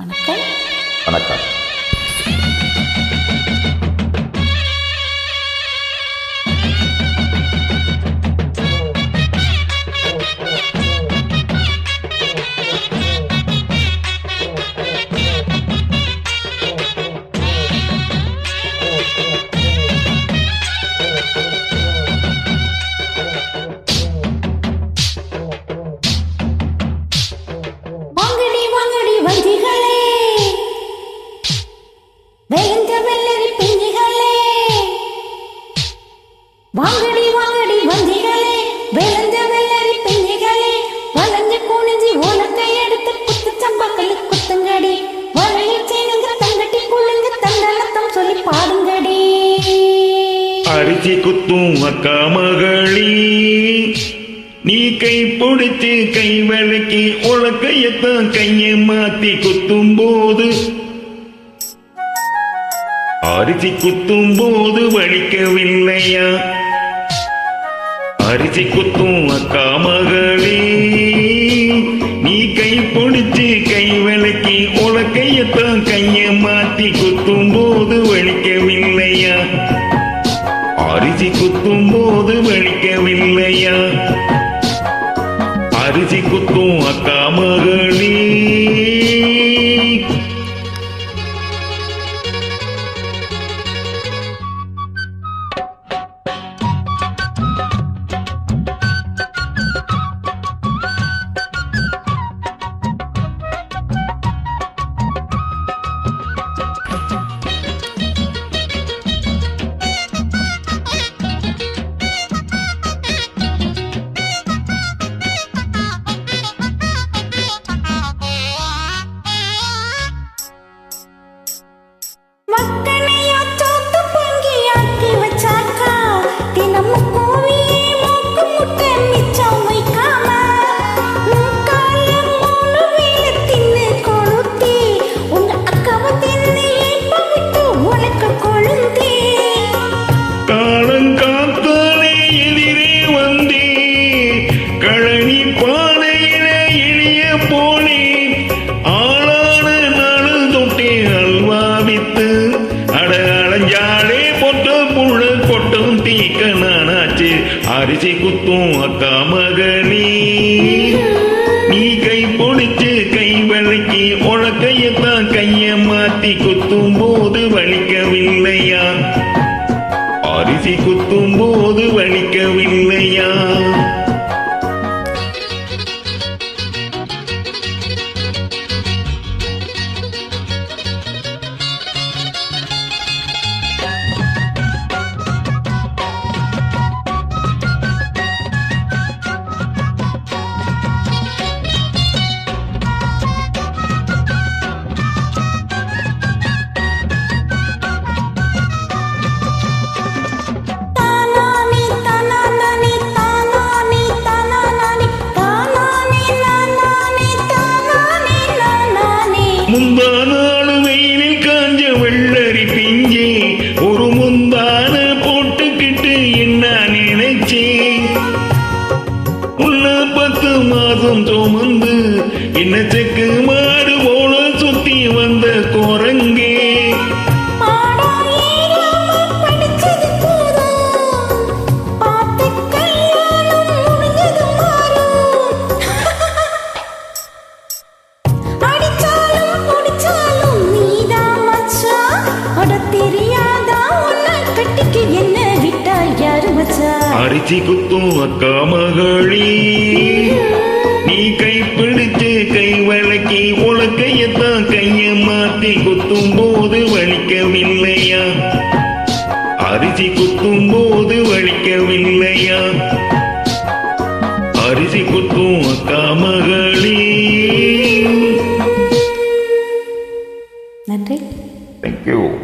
வணக்கம். வணக்கம். வாங்கடி வாங்கடி வஞ்சிகளே, விளைஞ்ச வெள்ளரி பிஞ்சிகளே, வளைஞ்சு குனிஞ்சி உலக்கை எடுத்து குத்து சம்பக்கல்லு குத்துங்கடி, வளைய சேனுங்க தங்கட்டி குழுங்க தண்டலத்தம் சொல்லி பாடுங்கடி. அரிசி குத்தும் அக்கா மகளி, நீ கை பிடிச்சு கை விளக்கி உலக்கையத்தான் கையை மாத்தி குத்தும் போது, அரிசி குத்தும் போது வலிக்கவில்லையா? அரிசி குத்தும் அக்கா மகளே, நீ கை பிடிச்சு கை விளக்கி உலக்கையத்தான் கையை மாத்தி குத்தும் போது வலிக்கவில்லையா? அரிசி குத்தும் போது வலிக்கவில்லையா? அரிசி குத்தும் அக்கா மகளே. அரிசி குத்தும் அக்கா மகளே, நீ கை பிடிச்சு கை விளக்கி உலக்கையத்தான் கைய மாத்தி குத்தும் போது வலிக்கவில்லையா? அரிசி குத்தும் போது வலிக்கவில்லையா? முந்தானாளு வெயிலில் காஞ்ச வெள்ளரி பிஞ்சே, ஒரு முந்தான போட்டுக்கிட்டு என்ன நினைச்சேன், உள்ள 10 மாதம் சுமந்து என்ன செக்கு மாடு போல சுத்தி வந்த குரங்கே. அரிசி குத்தும் அக்கா மகளே, நீ கை பிடிச்சு கை விளக்கி உலக்கையத்தான் கைய மாத்தி குத்தும் போது வலிக்கவில்லையா? அரிசி குத்தும் போது வலிக்கவில்லையா? அரிசி குத்தும் அக்கா மகளே. நன்றி. Thank you.